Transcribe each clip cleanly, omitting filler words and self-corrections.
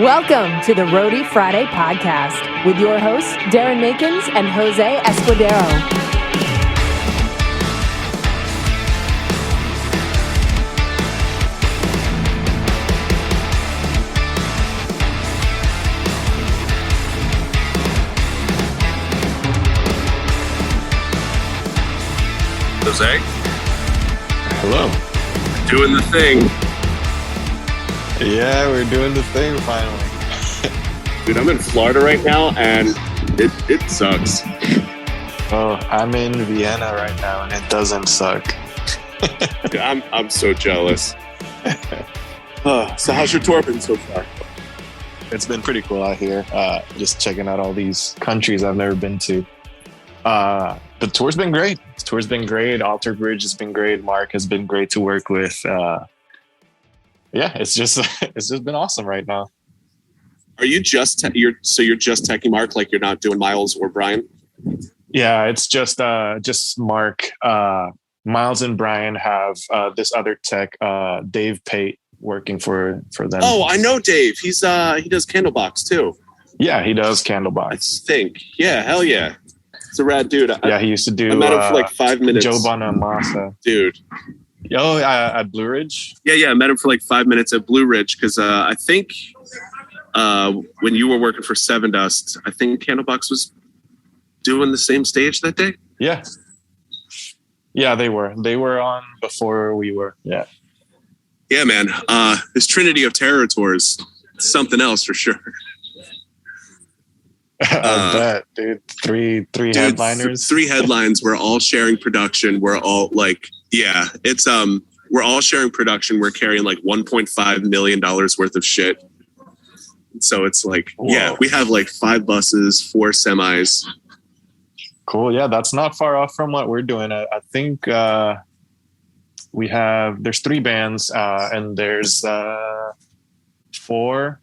Welcome to the Roadie Friday podcast with your hosts, Darren Makins and Jose Escudero. Jose? Hello. Doing the thing. Yeah, we're doing the thing finally. Dude, I'm in Florida right now, and it sucks. Oh, I'm in Vienna right now, and it doesn't suck. Dude, I'm so jealous. So how's your tour been so far? It's been pretty cool out here. Just checking out all these countries I've never been to. The tour's been great. Alter Bridge has been great. Mark has been great to work with. Yeah, it's just been awesome right now. Are you you're just teching Mark, like you're not doing Miles or Brian? Yeah, it's just Mark. Miles and Brian have this other tech, Dave Pate, working for them. Oh, I know Dave. He does Candlebox too. Yeah, he does Candlebox. I think. Yeah, hell yeah. It's a rad dude. He used to do. I met him for like 5 minutes. Joe Bonamassa. Dude. Oh, at Blue Ridge? Yeah. I met him for like 5 minutes at Blue Ridge because I think when you were working for Seven Dust, I think Candlebox was doing the same stage that day. Yeah. Yeah, they were. They were on before we were. Yeah. Yeah, man. This Trinity of Terror tour is something else for sure. I bet, dude. Three headliners. 3 headlines. We're all sharing production. We're all like, yeah, it's we're all sharing production. We're carrying like $1.5 million worth of shit. So it's like, whoa. Yeah, we have like 5 buses, 4 semis. Cool. Yeah, that's not far off from what we're doing. I think there's 3 bands and there's 4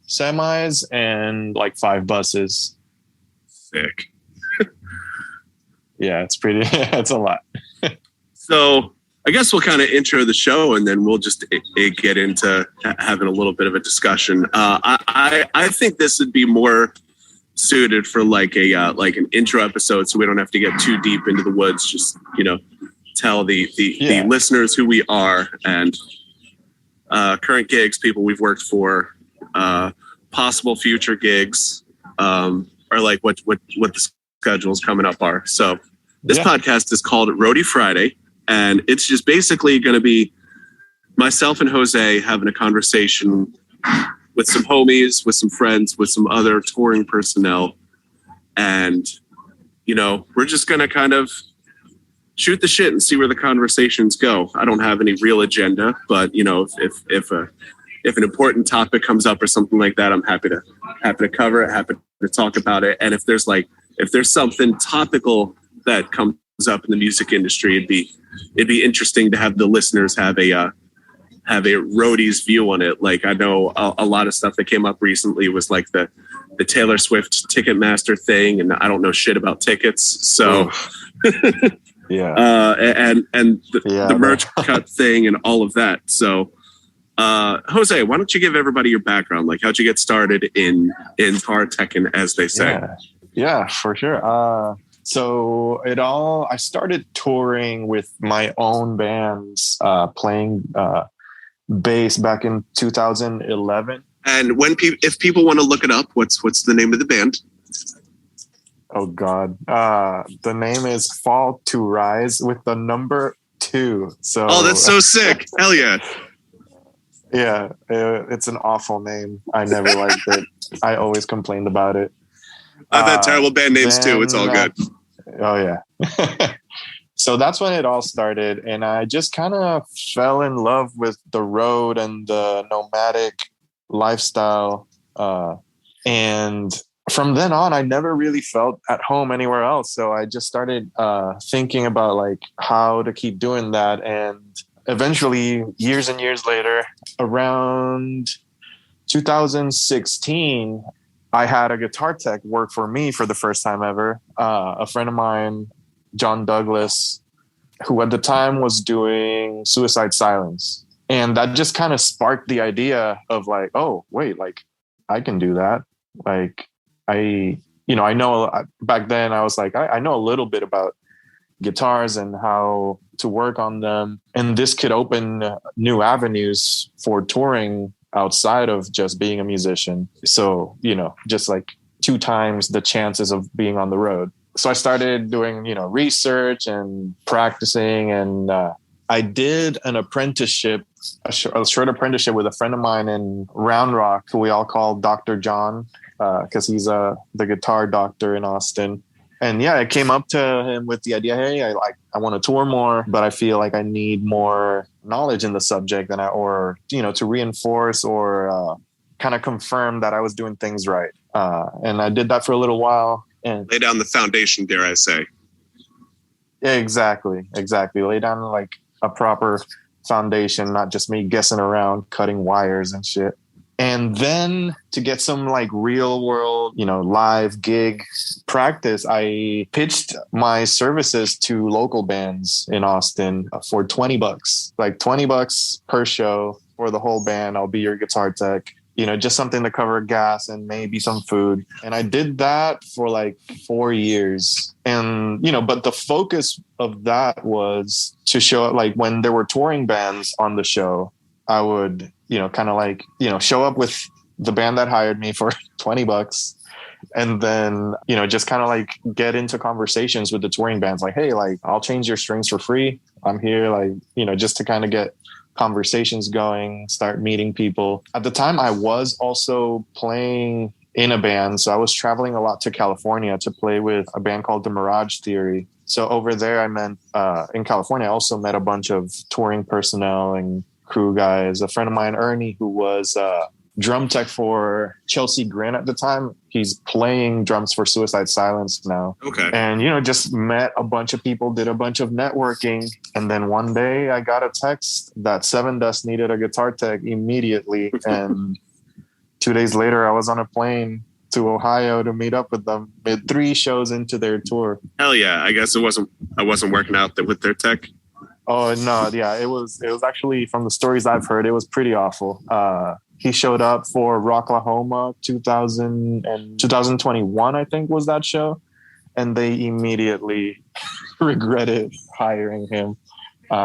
semis and like 5 buses. Sick. Yeah, it's pretty. It's a lot. So I guess we'll kind of intro the show and then we'll just get into having a little bit of a discussion. I think this would be more suited for like an intro episode, so we don't have to get too deep into the woods. Just tell the listeners who we are and current gigs, people we've worked for, possible future gigs. Or like what the schedules coming up are. So this podcast is called Roadie Friday, and it's just basically going to be myself and Jose having a conversation with some homies, with some friends, with some other touring personnel. And, we're just going to kind of shoot the shit and see where the conversations go. I don't have any real agenda, but, if an important topic comes up or something like that, I'm happy to cover it, happy to talk about it. And if there's something topical that comes up in the music industry, it'd be interesting to have the listeners have a roadie's view on it. Like I know a lot of stuff that came up recently was like the Taylor Swift Ticketmaster thing, and I don't know shit about tickets. So yeah. And the merch cut thing and all of that. So Jose, why don't you give everybody your background? Like, how'd you get started in car teching, as they say? Yeah, for sure. So I started touring with my own bands, playing bass back in 2011. And if people want to look it up, what's the name of the band? Oh God, the name is Fall to Rise with the number 2. So that's so sick! Hell yeah. Yeah, it's an awful name. I never liked it. I always complained about it. I've had terrible band names too. It's all good. Oh, yeah. So that's when it all started. And I just kind of fell in love with the road and the nomadic lifestyle. And from then on, I never really felt at home anywhere else. So I just started thinking about like how to keep doing that. And eventually, years and years later, around 2016, I had a guitar tech work for me for the first time ever. A friend of mine, John Douglas, who at the time was doing Suicide Silence. And that just kind of sparked the idea of like, oh, wait, like I can do that. Like I know back then I was like, I know a little bit about guitars and how to work on them. And this could open new avenues for touring outside of just being a musician. So, just like 2 times the chances of being on the road. So I started doing, research and practicing, and I did an apprenticeship, a short apprenticeship with a friend of mine in Round Rock, who we all call Dr. John, because he's the guitar doctor in Austin. And yeah, I came up to him with the idea, hey, I want to tour more, but I feel like I need more knowledge in the subject to reinforce or kind of confirm that I was doing things right. And I did that for a little while. And lay down the foundation, dare I say. Yeah, exactly. Lay down like a proper foundation, not just me guessing around, cutting wires and shit. And then to get some like real world, live gig practice, I pitched my services to local bands in Austin for $20, like $20 per show for the whole band. I'll be your guitar tech, just something to cover gas and maybe some food. And I did that for like 4 years. And, but the focus of that was to show up, like when there were touring bands on the show, I would, kind of like, show up with the band that hired me for $20 and then, just kind of like get into conversations with the touring bands. Like, hey, like I'll change your strings for free. I'm here, like, just to kind of get conversations going, start meeting people. At the time, I was also playing in a band. So I was traveling a lot to California to play with a band called The Mirage Theory. So over there, in California, I also met a bunch of touring personnel and crew guys. A friend of mine, Ernie, who was drum tech for Chelsea Grin at the time. He's playing drums for Suicide Silence now. Okay. And, just met a bunch of people, did a bunch of networking. And then one day I got a text that Seven Dust needed a guitar tech immediately. And 2 days later, I was on a plane to Ohio to meet up with them. Made 3 shows into their tour. Hell yeah. I guess I wasn't working out with their tech. Oh no, yeah, it was actually, from the stories I've heard, it was pretty awful. He showed up for Rocklahoma 2021, I think was that show, and they immediately regretted hiring him.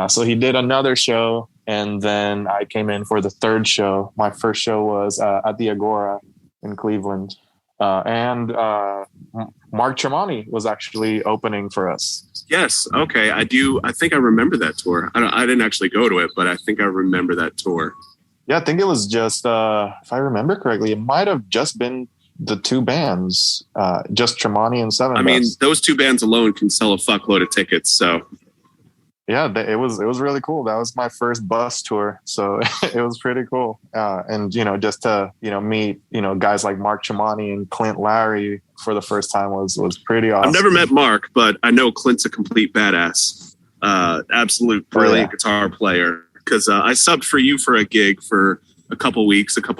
So he did another show, and then I came in for the 3rd show. My first show was at the Agora in Cleveland, and Mark Tremonti was actually opening for us. Yes. Okay. I do. I think I remember that tour. I didn't actually go to it, but I think I remember that tour. Yeah, I think it was just, if I remember correctly, it might have just been the 2 bands, just Tremonti and Seven Dust. I mean, those 2 bands alone can sell a fuckload of tickets. So yeah, it was really cool. That was my first bus tour, so it was pretty cool. And just to meet guys like Mark Tremonti and Clint Larry for the first time was pretty awesome. I've never met Mark, but I know Clint's a complete badass, absolute brilliant guitar player. Because I subbed for you for a gig for a couple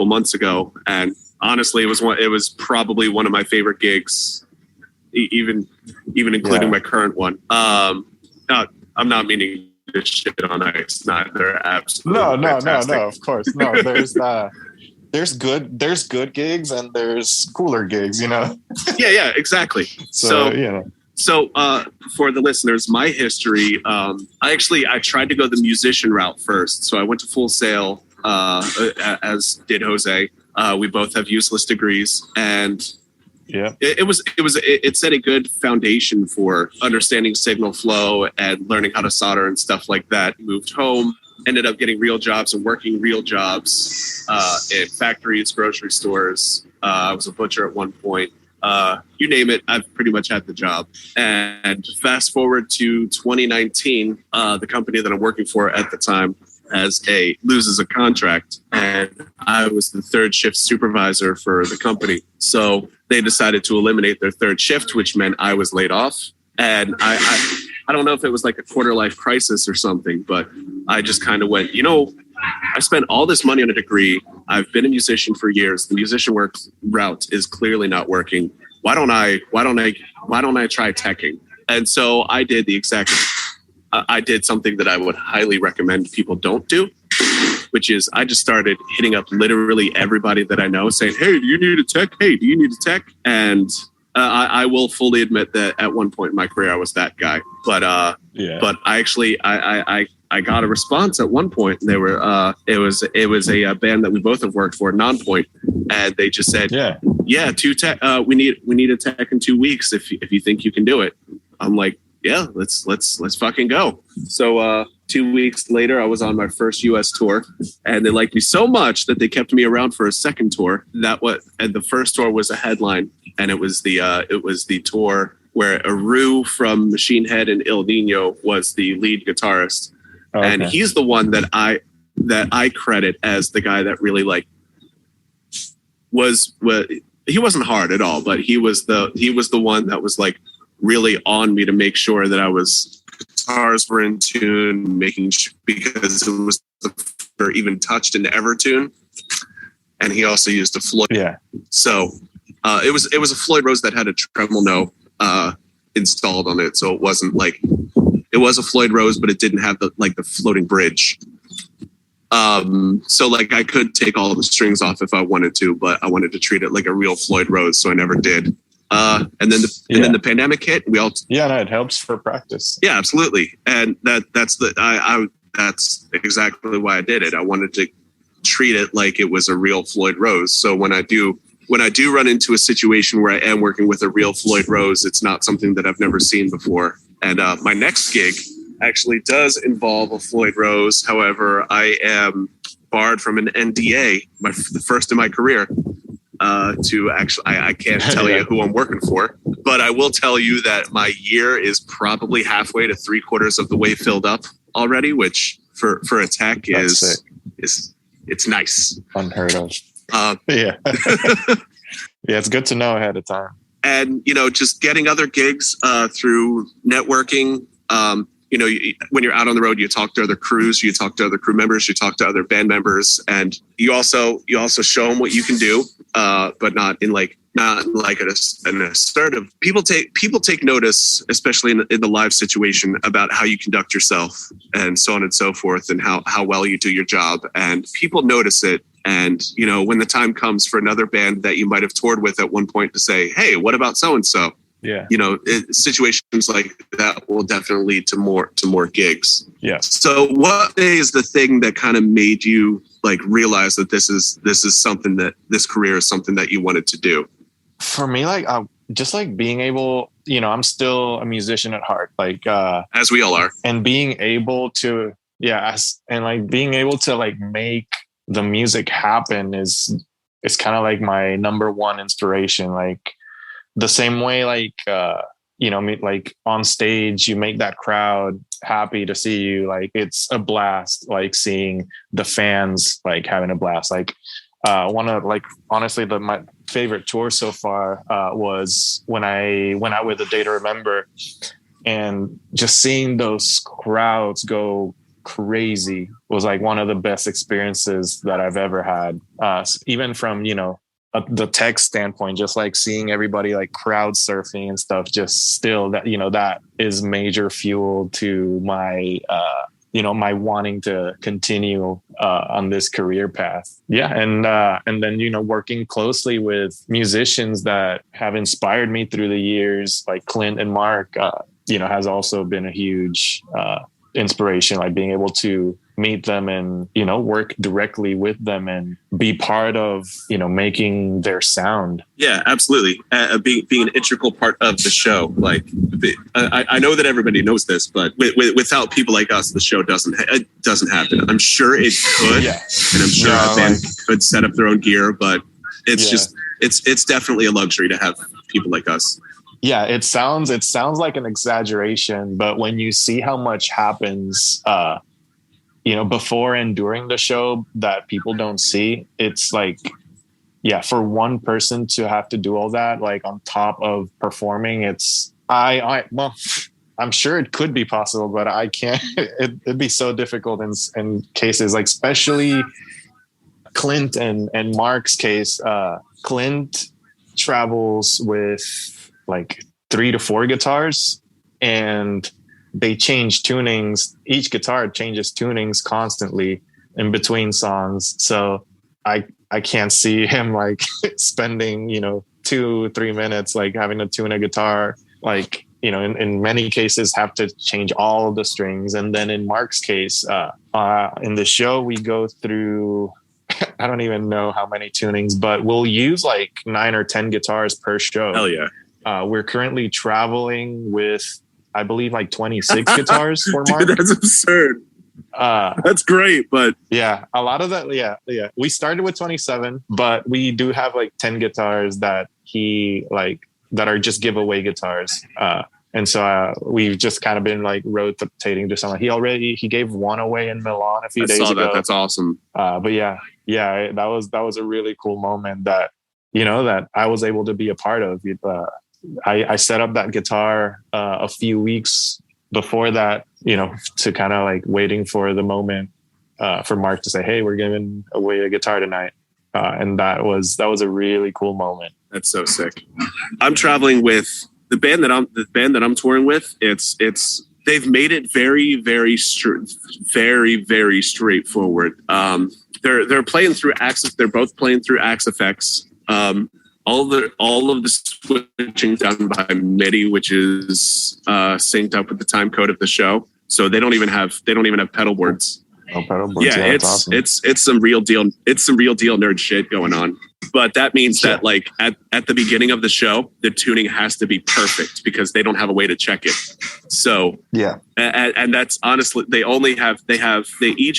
months ago, and honestly, it was probably one of my favorite gigs, even including my current one. I'm not meaning to shit on ice. They're absolutely fantastic. No. Of course, no. There's good gigs and there's cooler gigs. Yeah, exactly. So for the listeners, my history, I tried to go the musician route first. So I went to Full Sail, as did Jose. We both have useless degrees, and yeah, it set a good foundation for understanding signal flow and learning how to solder and stuff like that. Moved home, ended up getting real jobs and working real jobs in factories, grocery stores. I was a butcher at one point. You name it, I've pretty much had the job. And fast forward to 2019, the company that I'm working for at the time loses a contract, and I was the 3rd shift supervisor for the company. So they decided to eliminate their 3rd shift, which meant I was laid off. And I don't know if it was like a quarter life crisis or something, but I just kind of went, I spent all this money on a degree. I've been a musician for years. The musician work route is clearly not working. Why don't I try teching? And so I did I did something that I would highly recommend people don't do. which is I just started hitting up literally everybody that I know saying, hey, do you need a tech? Hey, do you need a tech? And I will fully admit that at one point in my career, I was that guy. But I actually, I got a response at one point. And they were, it was a band that we both have worked for, Nonpoint. And they just said, yeah, 2 tech, we need a tech in 2 weeks if you think you can do it. I'm like, yeah, let's fucking go. So 2 weeks later, I was on my first US tour, and they liked me so much that they kept me around for a second tour. And the first tour was a headline, and it was the tour where Aru from Machine Head and Il Nino was the lead guitarist. Okay. And he's the one that I credit as the guy that really like was he wasn't hard at all, but he was the one that was like really on me to make sure that guitars were in tune, because it was even touched in Evertune, and he also used a Floyd. Yeah. So it was a Floyd Rose that had a tremolo installed on it, so it wasn't like it was a Floyd Rose, but it didn't have the floating bridge. So like I could take all the strings off if I wanted to, but I wanted to treat it like a real Floyd Rose, so I never did. And then the pandemic hit. It helps for practice. Yeah, absolutely. And that's exactly why I did it. I wanted to treat it like it was a real Floyd Rose. So when I do run into a situation where I am working with a real Floyd Rose, it's not something that I've never seen before. And my next gig actually does involve a Floyd Rose. However, I am barred from an NDA, the first in my career. I can't tell you who I'm working for, but I will tell you that my year is probably halfway to 3/4 of the way filled up already, which for a tech is it's nice. Unheard of. Yeah. Yeah, it's good to know ahead of time. And, just getting other gigs through networking. When you're out on the road, you talk to other crews, you talk to other crew members, you talk to other band members, and you also show them what you can do, but not in an assertive. People take notice, especially in the live situation, about how you conduct yourself and so on and so forth, and how well you do your job, and people notice it. And when the time comes for another band that you might have toured with at one point to say, hey, what about so and so? Yeah, situations like that will definitely lead to more gigs. Yeah. So what is the thing that kind of made you realize that this is something that this career is something that you wanted to do? For me, just being able, I'm still a musician at heart, as we all are, and being able to, being able to make the music happen is kind of my number one inspiration. The same way, on stage, you make that crowd happy to see you. It's a blast, seeing the fans, having a blast. Honestly, my favorite tour so far was when I went out with A Day to Remember, and just seeing those crowds go crazy was one of the best experiences that I've ever had. Even from, the tech standpoint, just seeing everybody crowd surfing and stuff, just still that, that is major fuel to my, my wanting to continue on this career path. Yeah. And then, working closely with musicians that have inspired me through the years, like Clint and Mark, has also been a huge inspiration, being able to meet them and, work directly with them and be part of, making their sound. Yeah, absolutely. Being an integral part of the show. I know that everybody knows this, but without people like us, the show doesn't happen. I'm sure it could, and I'm sure a band could set up their own gear, but it's it's definitely a luxury to have people like us. Yeah, it sounds like an exaggeration, but when you see how much happens, before and during the show that people don't see, it's for one person to have to do all that, on top of performing, I'm sure it could be possible, but I can't. It'd be so difficult in cases especially Clint and Mark's case. Clint travels with 3 to 4 guitars, and they change tunings. Each guitar changes tunings constantly. in between songs. So I can't see him like spending, 2-3 minutes like having to tune a guitar, like, in many cases have to change all of the strings. And then in Mark's case, in the show, we go through, I don't even know how many tunings, but we'll use like 9 or 10 guitars per show. Hell yeah. We're currently traveling with, I believe, like 26 guitars for Mark. Dude, that's absurd. That's great, but yeah, a lot of that. Yeah. We started with 27, but we do have like 10 guitars that that are just giveaway guitars. And so we've just kind of been like rotating to someone. He gave one away in Milan a few days ago. That's awesome. But yeah, that was a really cool moment that, that I was able to be a part of. I set up that guitar a few weeks before that, to kind of like waiting for the moment for Mark to say, hey, we're giving away a guitar tonight. And that was a really cool moment. That's so sick. I'm traveling with the band that I'm touring with. They've made it very, very very, very straightforward. They're playing through Axis. They're both playing through AXFX. All of the switching done by MIDI, which is synced up with the time code of the show. So they don't even have pedal boards. Oh, pedal boards. Yeah, that's awesome. it's some real deal. It's some real deal nerd shit going on. But that means that like at the beginning of the show, the tuning has to be perfect because they don't have a way to check it. So yeah, and that's honestly they each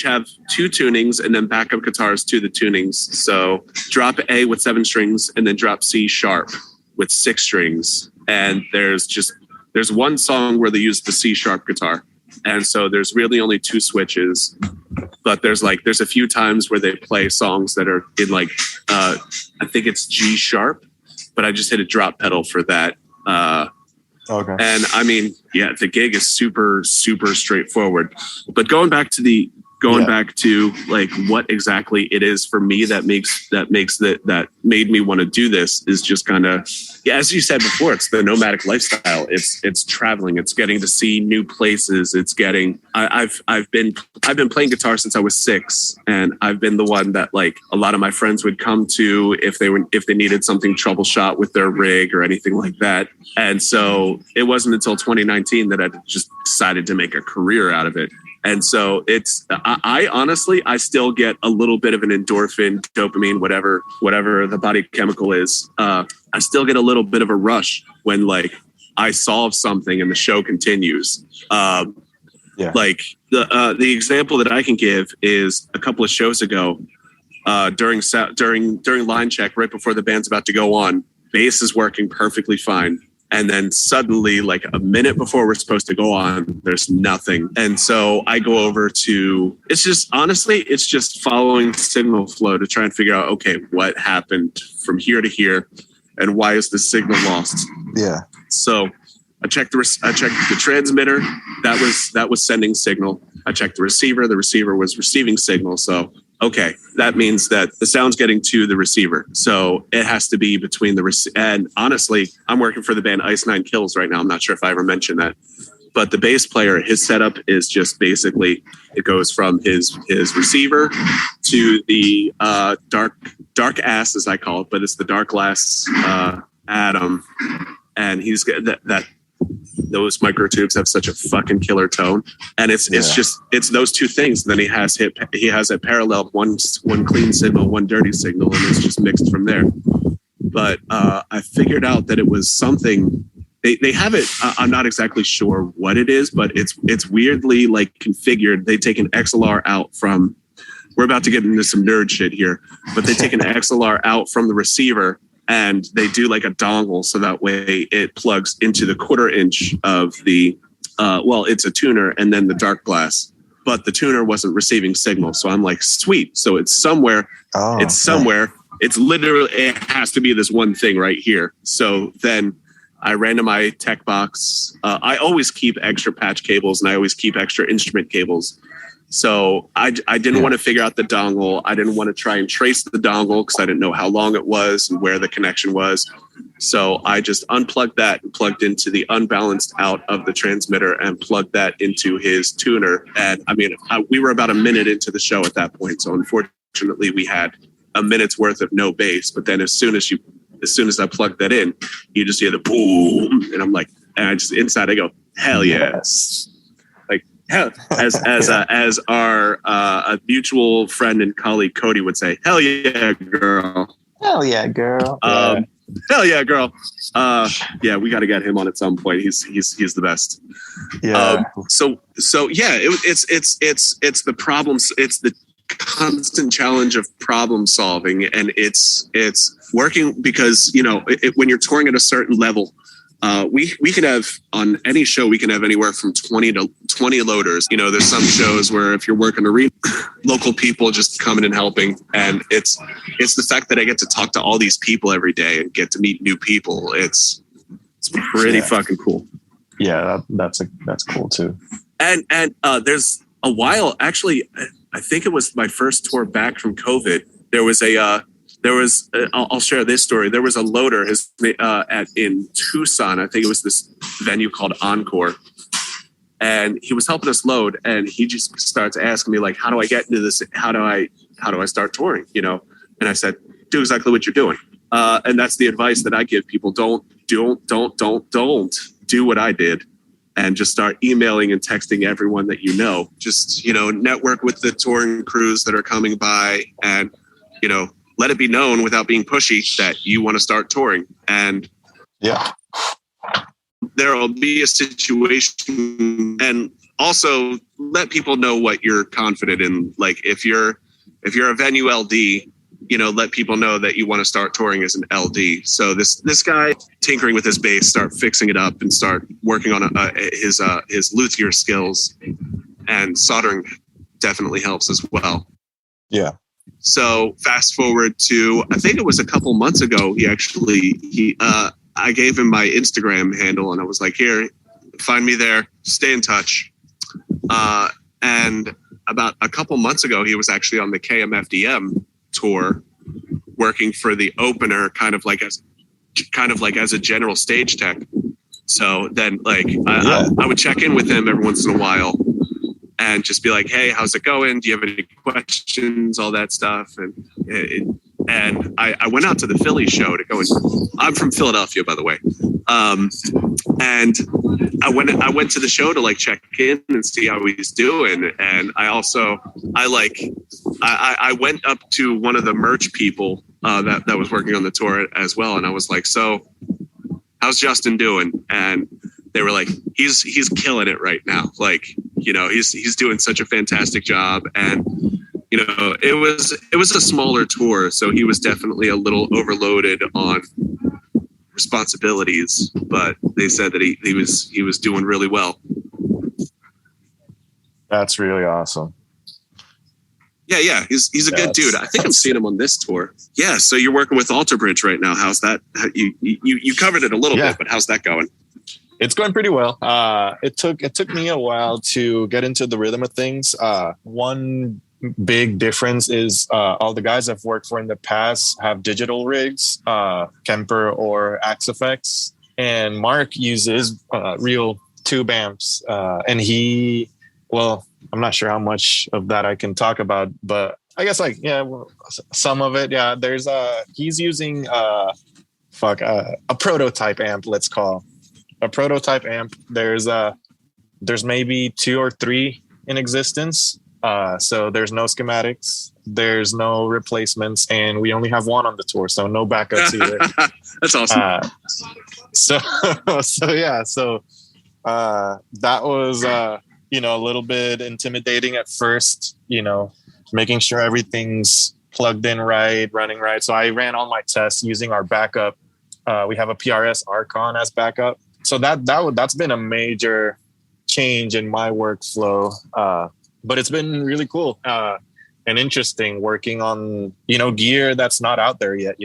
have 2 tunings and then backup guitars to the tunings. So drop A with 7 strings and then drop C sharp with 6 strings. And there's one song where they use the C sharp guitar. And so there's really only 2 switches, but there's a few times where they play songs that are in like, I think it's G sharp, but I just hit a drop pedal for that. Okay. And I mean, yeah, the gig is super, super straightforward, but going back to like what exactly it is for me that made me want to do this is just kind of, yeah, as you said before, it's the nomadic lifestyle. It's traveling. It's getting to see new places. It's getting. I've been playing guitar since I was 6, and I've been the one that like a lot of my friends would come to if they needed something troubleshot with their rig or anything like that. And so it wasn't until 2019 that I just decided to make a career out of it. And so I honestly still get a little bit of an endorphin, dopamine, whatever the body chemical is. I still get a little bit of a rush when like I solve something and the show continues. Like the example that I can give is a couple of shows ago during line check, right before the band's about to go on, bass is working perfectly fine. And then suddenly, like a minute before we're supposed to go on, there's nothing. And so I go over to, it's just following signal flow to try and figure out, okay, what happened from here to here and why is the signal lost? Yeah. So I checked the transmitter. That was sending signal. I checked the receiver. The receiver was receiving signal. So, okay, that means that the sound's getting to the receiver. So it has to be between and honestly, I'm working for the band Ice Nine Kills right now. I'm not sure if I ever mentioned that, but the bass player, his setup is just basically, it goes from his receiver to the dark ass, as I call it, but it's the dark glass atom. And he's got that those microtubes have such a fucking killer tone, and it's those 2 things. And then he has a parallel, one clean signal, one dirty signal, and it's just mixed from there. But I figured out that it was something they have it. I'm not exactly sure what it is, but it's weirdly like configured. They take an XLR out from. We're about to get into some nerd shit here, but they take an XLR out from the receiver. And they do like a dongle so that way it plugs into the 1/4 inch of the, it's a tuner and then the dark glass. But the tuner wasn't receiving signal. So I'm like, sweet. So it's somewhere. Oh, it's somewhere. Right. It's literally, it has to be this one thing right here. So then I ran to my tech box. I always keep extra patch cables and I always keep extra instrument cables. So I didn't want to figure out the dongle. I didn't want to try and trace the dongle because I didn't know how long it was and where the connection was. So I just unplugged that and plugged into the unbalanced out of the transmitter and plugged that into his tuner. And I mean, we were about a minute into the show at that point. So unfortunately, we had a minute's worth of no bass. But then as soon as I plugged that in, you just hear the boom. And I'm like, and I just inside I go, hell yes. Like, hell, as our a mutual friend and colleague Cody would say, hell yeah, girl. Hell yeah, girl. Hell yeah, girl. Yeah, we got to get him on at some point. He's the best. Yeah. So yeah, it's the problems. It's the constant challenge of problem solving, and it's working because when you're touring at a certain level. We can have on any show, we can have anywhere from 20 to 20 loaders. There's some shows where if you're working arena, local people just coming and helping. And it's the fact that I get to talk to all these people every day and get to meet new people. It's pretty fucking cool. Yeah, that's cool too. And there's a while, actually, I think it was my first tour back from COVID. I'll share this story. There was a loader in Tucson. I think it was this venue called Encore. And he was helping us load. And he just starts asking me, like, how do I get into this? How do I start touring? And I said, do exactly what you're doing. And that's the advice that I give people. Don't do what I did. And just start emailing and texting everyone that you know. Just, network with the touring crews that are coming by and, let it be known without being pushy that you want to start touring. And yeah, there will be a situation, and also let people know what you're confident in. Like if you're a venue LD, let people know that you want to start touring as an LD. So this guy tinkering with his bass, start fixing it up and start working on his luthier skills, and soldering definitely helps as well. Yeah. So fast forward to, I think it was a couple months ago, I gave him my Instagram handle and I was like, here, find me there, stay in touch. And about a couple months ago, he was actually on the KMFDM tour working for the opener, kind of like as a general stage tech. So then I would check in with him every once in a while. And just be like, hey, how's it going? Do you have any questions? All that stuff. And I went out to the Philly show to go. I'm from Philadelphia, by the way. And I went to the show to check in and see how he's doing. And I went up to one of the merch people that was working on the tour as well. And I was like, so how's Justin doing? And they were like, he's killing it right now. He's doing such a fantastic job. And, it was a smaller tour. So he was definitely a little overloaded on responsibilities, but they said that he was doing really well. That's really awesome. Yeah. He's a good dude. I think I'm seeing him on this tour. Yeah. So you're working with Alter Bridge right now. How's that? You covered it a little bit, but how's that going? It's going pretty well. It took me a while to get into the rhythm of things. One big difference is all the guys I've worked for in the past have digital rigs, Kemper or Axe Effects, and Mark uses real tube amps. And I'm not sure how much of that I can talk about, but I guess some of it. Yeah, he's using a prototype amp. Let's call. A prototype amp. There's maybe 2 or 3 in existence. So there's no schematics, there's no replacements, and we only have one on the tour, so no backups either. That's awesome. So that was a little bit intimidating at first. Making sure everything's plugged in right, running right. So I ran all my tests using our backup. We have a PRS Archon as backup. So that's been a major change in my workflow. But it's been really cool and interesting working on, gear that's not out there yet,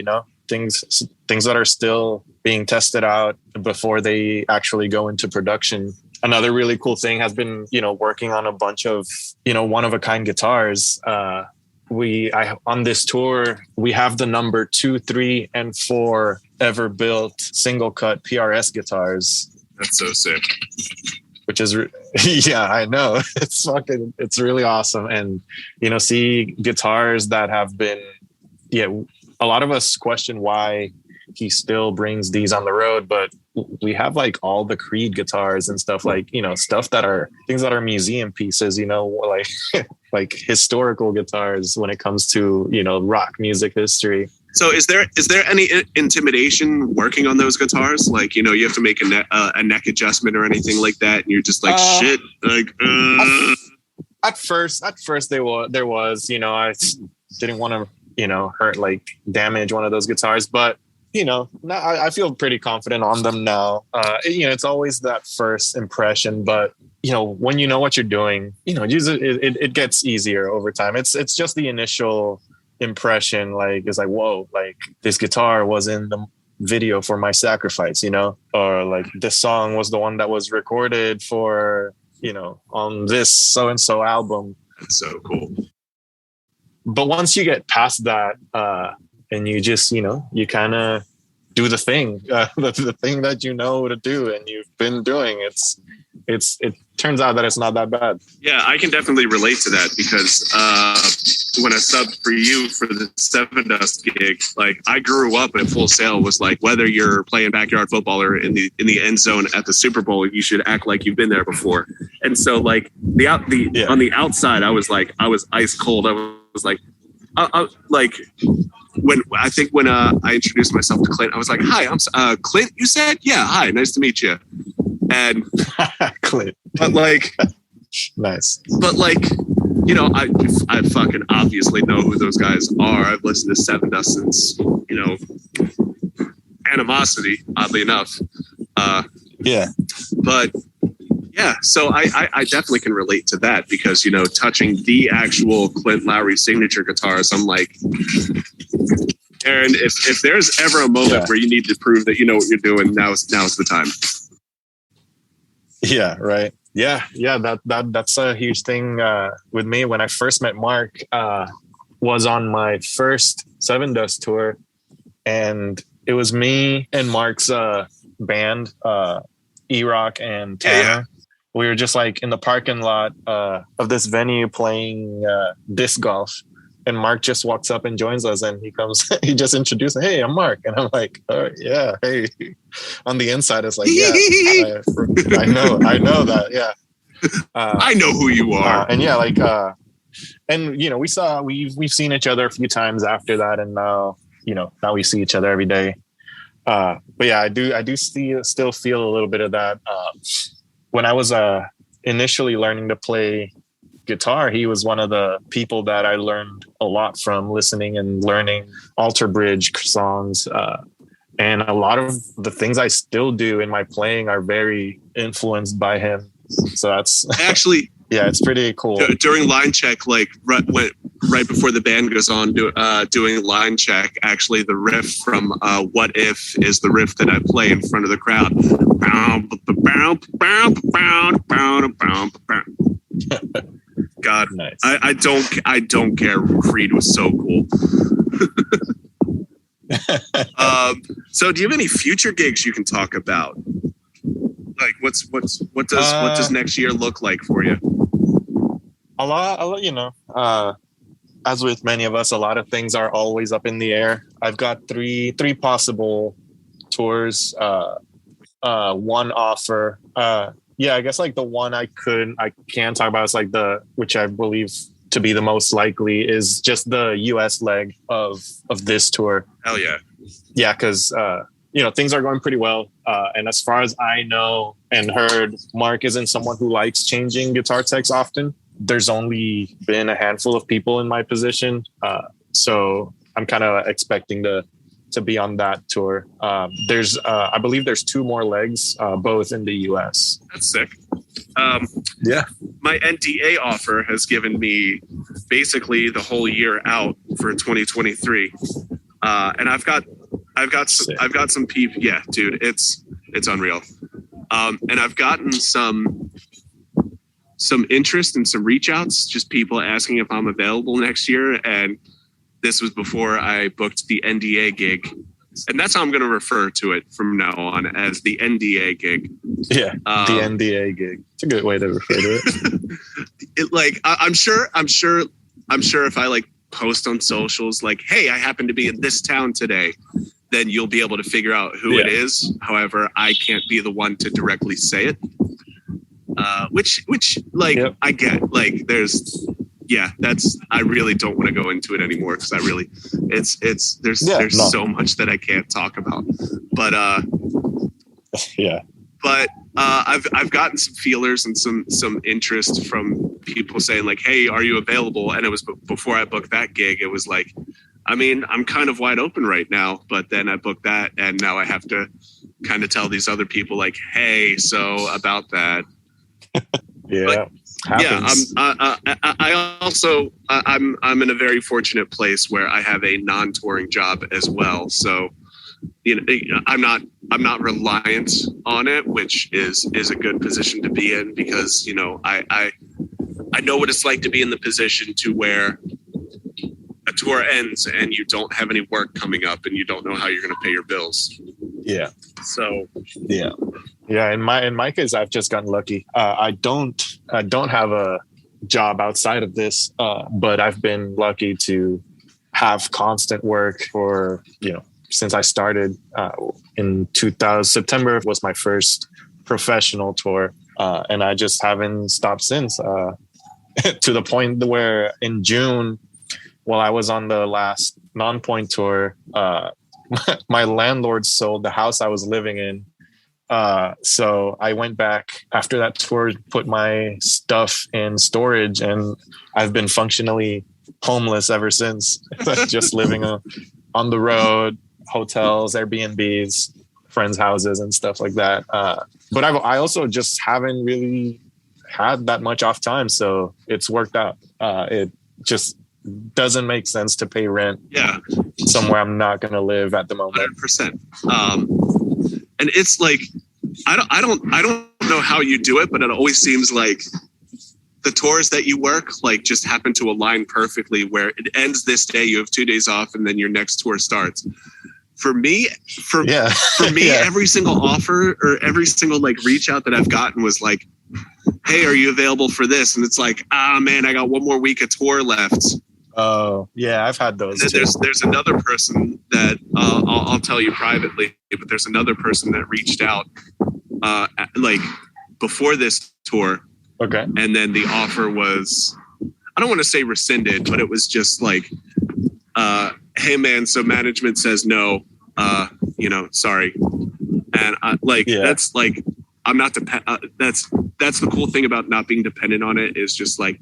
things that are still being tested out before they actually go into production. another really cool thing has been, working on a bunch of, one of a kind guitars. On this tour, we have the number 2, 3, and 4 ever built single cut PRS guitars. That's so sick. Which is, yeah, I know. It's really awesome. And, see guitars that have been, a lot of us question why he still brings these on the road, but we have like all the Creed guitars and stuff like, stuff that are things that are museum pieces, like like historical guitars when it comes to, rock music history. So is there any intimidation working on those guitars? Like, you have to make a neck adjustment or anything like that. And you're just like, shit. Like, At first there was, I didn't want to, hurt, like damage one of those guitars, but now I feel pretty confident on them now. It's always that first impression, but when you know what you're doing, it gets easier over time. It's just the initial impression, like it's like, whoa, like this guitar was in the video for My Sacrifice, or like this song was the one that was recorded for, on this so and so album. That's so cool. But once you get past that, and you just, you kind of do the thing, the thing that you know to do and you've been doing, it turns out that it's not that bad. Yeah, I can definitely relate to that because when I subbed for you for the Seven Dust gig, like I grew up at Full Sail was like, whether you're playing backyard football or in the end zone at the Super Bowl, you should act like you've been there before. And so like on the outside, I was ice cold. I was like, like when I introduced myself to Clint, I was like, "Hi, I'm Clint." You said, "Yeah, hi, nice to meet you." And Clint, but like, nice. But like, I fucking obviously know who those guys are. I've listened to Seven Dust since Animosity. Oddly enough, yeah. But yeah, so I definitely can relate to that because, touching the actual Clint Lowry signature guitars, I'm like, Darren, if there's ever a moment where you need to prove that you know what you're doing, now's the time. Yeah, right. Yeah, that's a huge thing with me. When I first met Mark, was on my first Seven Dust tour, and it was me and Mark's band, E-Rock and Tanner. Yeah. We were just like in the parking lot of this venue playing disc golf. And Mark just walks up and joins us, and he just introduces, "Hey, I'm Mark." And I'm like, "Oh yeah, hey." On the inside, it's like, yeah, I know that. Yeah. I know who you are. And yeah, like, and we've seen each other a few times after that. And now we see each other every day. But yeah, I do still feel a little bit of that. When I was initially learning to play guitar, he was one of the people that I learned a lot from, listening and learning Alter Bridge songs. And a lot of the things I still do in my playing are very influenced by him. So that's actually, yeah, it's pretty cool. During line check, like right before the band goes on doing line check, actually the riff from What If is the riff that I play in front of the crowd. God, nice. I don't care. Creed was so cool. So do you have any future gigs you can talk about? Like what does next year look like for you? A lot, as with many of us, a lot of things are always up in the air. I've got three possible tours, one offer. Yeah, I guess like the one I can talk about is like which I believe to be the most likely is just the US leg of this tour. Hell yeah. Yeah, because things are going pretty well. And as far as I know and heard, Mark isn't someone who likes changing guitar techs often. There's only been a handful of people in my position. So I'm kind of expecting to be on that tour. I believe there's 2 more legs, both in the US. That's sick. Yeah. My NDA offer has given me basically the whole year out for 2023. And I've got some people. Yeah, dude, it's unreal. And I've gotten some interest and some reach outs, just people asking if I'm available next year. And this was before I booked the NDA gig. And that's how I'm going to refer to it from now on, as the NDA gig. Yeah, the NDA gig. It's a good way to refer to it. I'm sure if I like post on socials like, hey, I happen to be in this town today, then you'll be able to figure out who it is. However, I can't be the one to directly say it. Which I get. Like, I really don't want to go into it anymore because there's so much that I can't talk about. But I've gotten some feelers and some interest from people saying like, hey, are you available? And it was before I booked that gig. It was like, I mean, I'm kind of wide open right now, but then I booked that, and now I have to kind of tell these other people like, hey, so about that. I'm in a very fortunate place where I have a non-touring job as well. So, I'm not reliant on it, which is a good position to be in, because, I know what it's like to be in the position to where a tour ends and you don't have any work coming up and you don't know how you're going to pay your bills. Yeah. So, yeah. In my case, I've just gotten lucky. I don't have a job outside of this, but I've been lucky to have constant work for, since I started in 2000. September was my first professional tour, and I just haven't stopped since. To the point where in June, while I was on the last non-point tour, my landlord sold the house I was living in. So I went back after that tour, put my stuff in storage, and I've been functionally homeless ever since. Just living on the road, hotels, Airbnbs, friends' houses, and stuff like that. But I also just haven't really had that much off time, so it's worked out. It just doesn't make sense to pay rent somewhere I'm not going to live at the moment. 100%. And it's like, I don't know how you do it, but it always seems like the tours that you work like just happen to align perfectly, where it ends this day, you have 2 days off, and then your next tour starts. For me, every single offer or every single like reach out that I've gotten was like, hey, are you available for this? And it's like, man, I got one more week of tour left. Oh, yeah, I've had those. There's another person that I'll tell you privately, but there's another person that reached out like before this tour. Okay. And then the offer was, I don't want to say rescinded, but it was just like, hey man, so management says no, sorry. And that's like, I'm not that's the cool thing about not being dependent on it, is just like,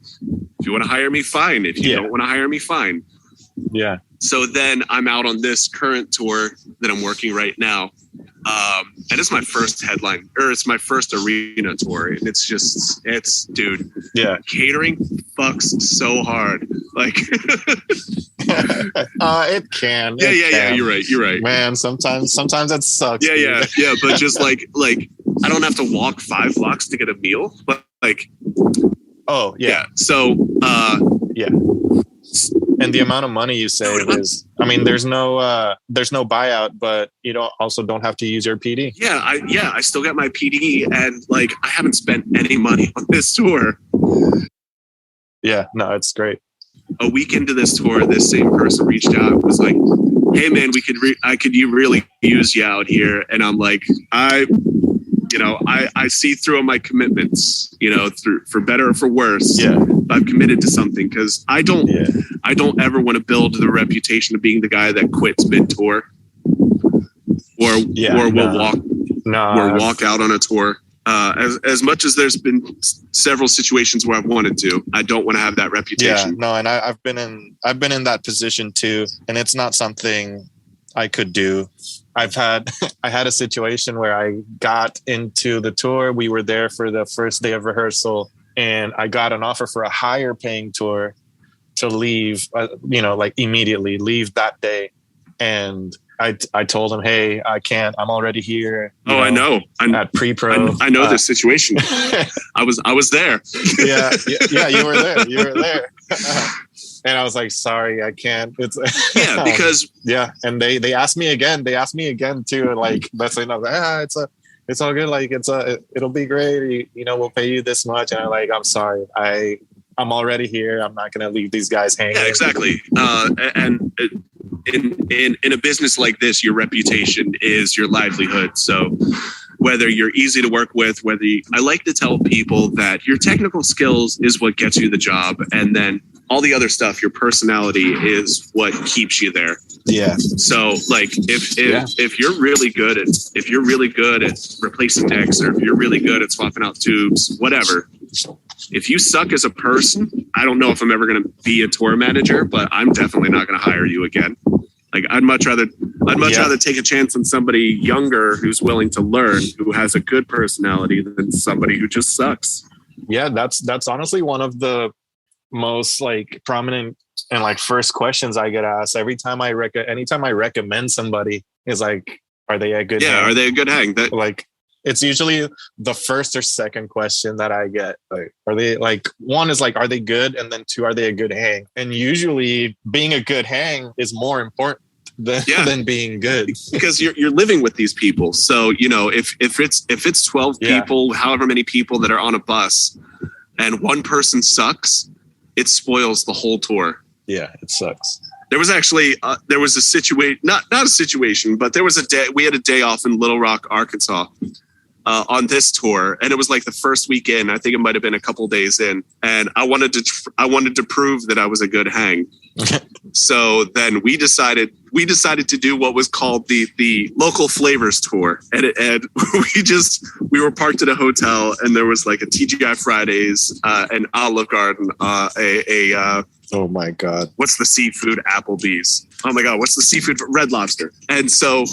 if you want to hire me, fine. If you don't want to hire me, fine. Yeah. So then I'm out on this current tour that I'm working right now. And it's my first headline, or it's my first arena tour. And dude, catering fucks so hard. Like, it can. Yeah. You're right. Man, sometimes it sucks. Yeah. But just like, I don't have to walk 5 blocks to get a meal, but like, oh yeah. So, yeah. And the amount of money you save is, I mean, there's no buyout, but you don't have to use your PD. I still got my PD, and like, I haven't spent any money on this tour. Yeah, no, it's great. A week into this tour, this same person reached out and was like, hey man, I could really use you out here. And I'm like, I see through on my commitments, for better or for worse. Yeah. I've committed to something, because I don't ever want to build the reputation of being the guy that quits mid-tour or will walk out on a tour. As much as there's been several situations where I've wanted to, I don't want to have that reputation. Yeah, no, and I've been in that position too, and it's not something I could do. I had a situation where I got into the tour. We were there for the first day of rehearsal, and I got an offer for a higher paying tour to leave, like immediately leave that day. And I told him, hey, I can't. I'm already here. I know. At pre-pro. I know this situation. I was there. Yeah, you were there. You were there. And I was like, sorry, I can't. It's because and they asked me again. They asked me again too. And like that's like, it's all good. Like it'll be great. We'll pay you this much. And I'm like, I'm sorry. I'm already here. I'm not gonna leave these guys hanging. Yeah, exactly. And in a business like this, your reputation is your livelihood. So whether you're easy to work with, I like to tell people that your technical skills is what gets you the job, and then all the other stuff, your personality is what keeps you there. Yeah. So like if you're really good at replacing necks, or if you're really good at swapping out tubes, whatever. If you suck as a person, I don't know if I'm ever going to be a tour manager, but I'm definitely not going to hire you again. Like I'd much rather take a chance on somebody younger who's willing to learn, who has a good personality, than somebody who just sucks. Yeah, that's honestly one of the most like prominent and like first questions I get asked anytime I recommend somebody is like, are they a good hang? Are they a good hang? Like it's usually the first or second question that I get. Like, are they like, one is like, are they good? And then two, are they a good hang? And usually being a good hang is more important than being good, because you're living with these people. So, if it's 12 people, however many people that are on a bus, and one person sucks, it spoils the whole tour. Yeah, it sucks. There was actually there was a situation, not a situation, but there was a day we had a day off in Little Rock, Arkansas, on this tour, and it was like the first weekend. I think it might have been a couple days in, and I wanted to prove that I was a good hang. So then we decided to do what was called the local flavors tour, and we were parked at a hotel, and there was like a TGI Fridays, an Olive Garden, oh my God, what's the seafood? Applebee's. Oh my God, what's the seafood? Red Lobster. And so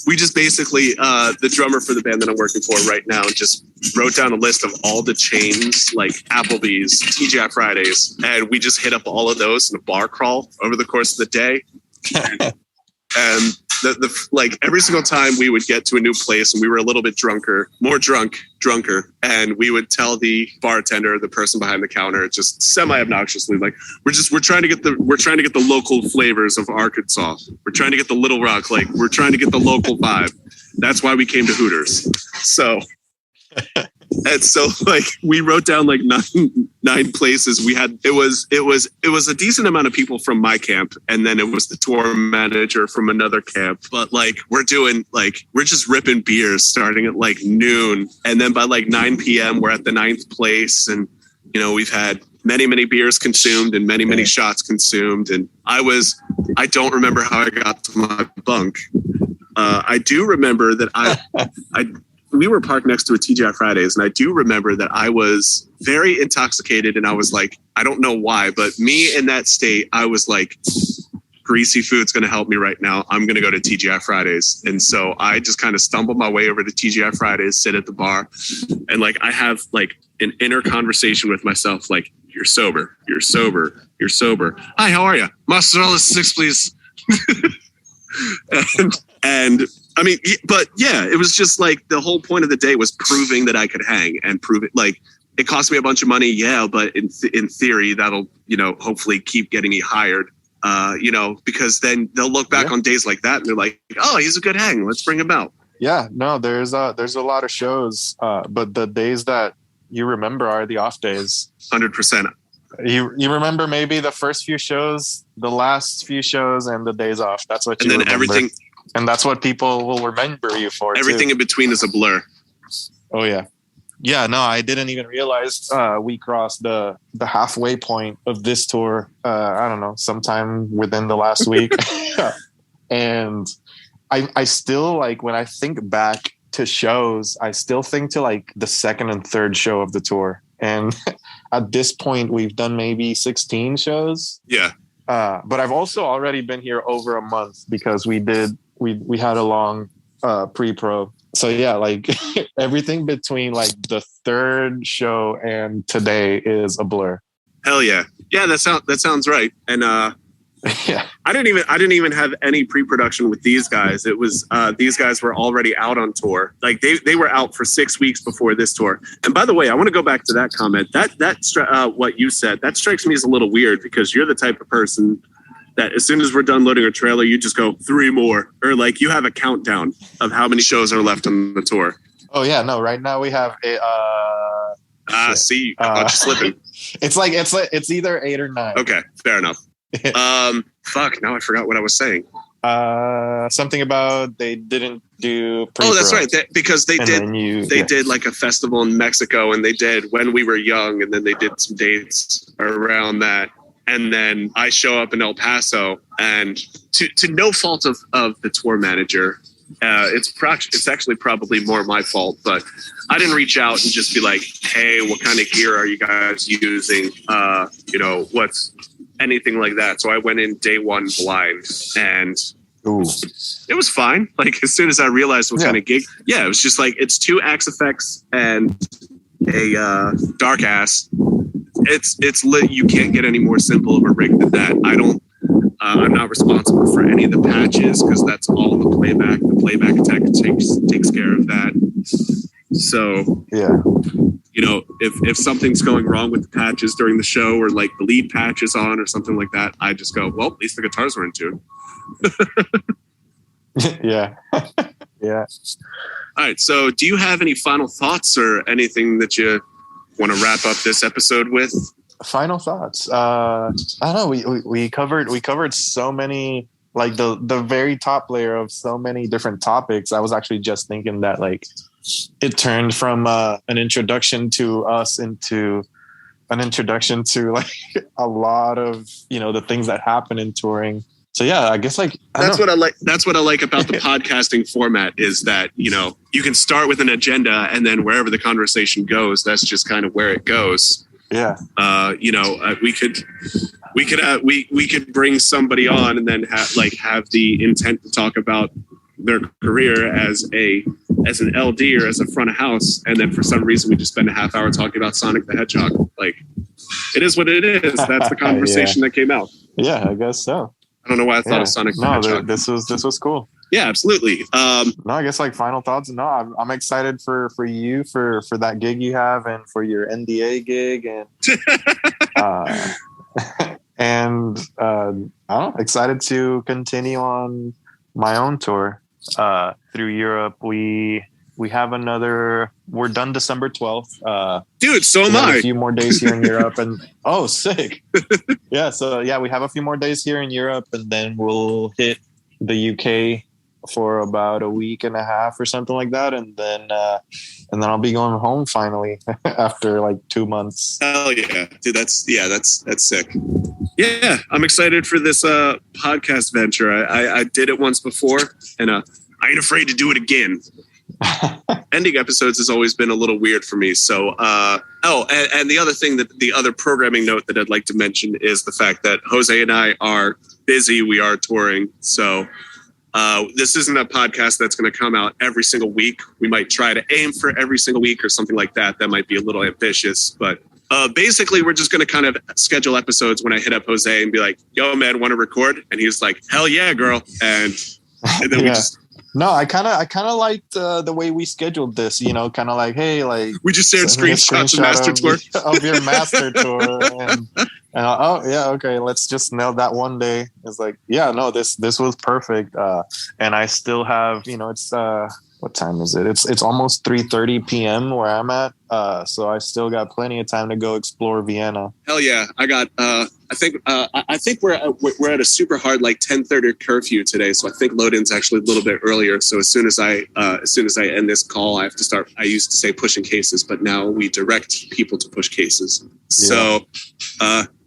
we just basically, the drummer for the band that I'm working for right now, just wrote down a list of all the chains, like Applebee's, TGI Fridays, and we just hit up all of those in a bar crawl over the course of the day. And like every single time we would get to a new place and we were a little bit drunker, and we would tell the bartender, the person behind the counter, just semi-obnoxiously, like, we're trying to get the local flavors of Arkansas. We're trying to get the Little Rock, like we're trying to get the local vibe. That's why we came to Hooters. And so like we wrote down like nine places. We had, it was a decent amount of people from my camp, and then it was the tour manager from another camp. But like we're just ripping beers starting at like noon, and then by like 9 p.m. we're at the 9th place, and we've had many beers consumed and many shots consumed. And I don't remember how I got to my bunk. I do remember that we were parked next to a TGI Fridays, and I do remember that I was very intoxicated, and I was like, I don't know why, but me in that state, I was like, greasy food's going to help me right now. I'm going to go to TGI Fridays. And so I just kind of stumbled my way over to TGI Fridays, sit at the bar, and like I have like an inner conversation with myself, like, you're sober. Hi, how are you? Mozzarella 6, please. and I mean, but yeah, it was just like the whole point of the day was proving that I could hang, and prove it. Like, it cost me a bunch of money, yeah, but in theory, that'll, hopefully keep getting me hired, because then they'll look back on days like that and they're like, oh, he's a good hang. Let's bring him out. Yeah, no, there's a lot of shows, but the days that you remember are the off days. 100%. You remember maybe the first few shows, the last few shows, and the days off. That's what you remember. And then everything. And that's what people will remember you for. Everything in between is a blur. Oh, yeah. Yeah, no, I didn't even realize we crossed the halfway point of this tour. I don't know, sometime within the last week. And I still, like, when I think back to shows, I still think to like the second and third show of the tour. And at this point, we've done maybe 16 shows. Yeah. But I've also already been here over a month because we had a long pre-pro. So yeah, like everything between like the third show and today is a blur. Hell yeah. Yeah, that sounds right. And Yeah. I didn't even have any pre-production with these guys. It was these guys were already out on tour. Like they were out for 6 weeks before this tour. And by the way, I want to go back to that comment. What you said, that strikes me as a little weird because you're the type of person that as soon as we're done loading a trailer, you just go 3 more, or like you have a countdown of how many shows are left on the tour. Oh yeah, no. Right now we have a. See, I caught you slipping. It's either 8 or 9. Okay, fair enough. Fuck. Now I forgot what I was saying. Something about they didn't do. Oh, that's right. Because they did like a festival in Mexico, and they did When We Were Young, and then they did some dates around that. And then I show up in El Paso, and to no fault of the tour manager, it's actually probably more my fault, but I didn't reach out and just be like, hey, what kind of gear are you guys using? What's anything like that. So I went in day one blind, and it was fine. Like as soon as I realized what kind of gig, it was just like, it's 2 Axe effects and a dark ass. It's lit. You can't get any more simple of a rig than that. I'm not responsible for any of the patches because that's all the playback. The playback tech takes care of that. So if something's going wrong with the patches during the show, or like the lead patch is on or something like that, I just go, well, at least the guitars were in tune. Yeah. Yeah. All right. So do you have any final thoughts or anything that you want to wrap up this episode with? Final thoughts. I don't know. We covered so many, like the very top layer of so many different topics. I was actually just thinking that like it turned from an introduction to us into an introduction to like a lot of the things that happen in touring. So yeah, I guess like that's what I like. That's what I like about the podcasting format is that you can start with an agenda, and then wherever the conversation goes, that's just kind of where it goes. Yeah. We could bring somebody on and then have the intent to talk about their career as an LD or as a front of house, and then for some reason we just spend a half hour talking about Sonic the Hedgehog. Like, it is what it is. That's the conversation that came out. Yeah, I guess so. I don't know why I thought of Sonic the Hedgehog. This was cool. Yeah, absolutely. No, I guess like final thoughts. No, I'm excited for you for that gig you have, and for your NDA gig, and I'm excited to continue on my own tour through Europe. We have another. We're done December 12th. Dude, so am I. A few more days here in Europe, and sick. Yeah, so yeah, we have a few more days here in Europe, and then we'll hit the UK for about a week and a half or something like that, and then I'll be going home finally after like 2 months. Hell yeah, dude! That's sick. Yeah, I'm excited for this podcast venture. I did it once before, and I ain't afraid to do it again. Ending episodes has always been a little weird for me. So, and the other thing the other programming note that I'd like to mention is the fact that Jose and I are busy. We are touring. So, this isn't a podcast that's going to come out every single week. We might try to aim for every single week or something like that. That might be a little ambitious, but basically we're just going to kind of schedule episodes when I hit up Jose and be like, yo, man, want to record? And he's like, hell yeah, girl. And then we just... No, I kind of liked the way we scheduled this. Kind of like, hey, like we just shared screenshots of Master Tour of your Master Tour, and oh yeah, okay, let's just nail that one day. It's like, yeah, no, this was perfect, and I still have, it's what time is it? It's almost 3:30 p.m. where I'm at, so I still got plenty of time to go explore Vienna. Hell yeah, I got. I think we're at a super hard like 10:30 curfew today, so I think load-in's actually a little bit earlier. So as soon as I end this call, I have to start. I used to say pushing cases, but now we direct people to push cases. So,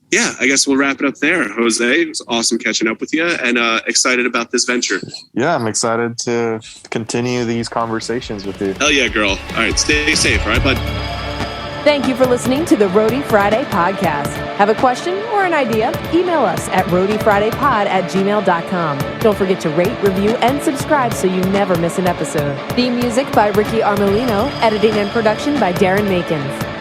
yeah, I guess we'll wrap it up there. Jose, it was awesome catching up with you, and excited about this venture. Yeah, I'm excited to continue these conversations with you. Hell yeah, girl! All right, stay safe. All right, bud. Thank you for listening to the Roadie Friday podcast. Have a question or an idea? Email us at roadiefridaypod@gmail.com. Don't forget to rate, review, and subscribe so you never miss an episode. Theme music by Ricky Armellino. Editing and production by Darren Makins.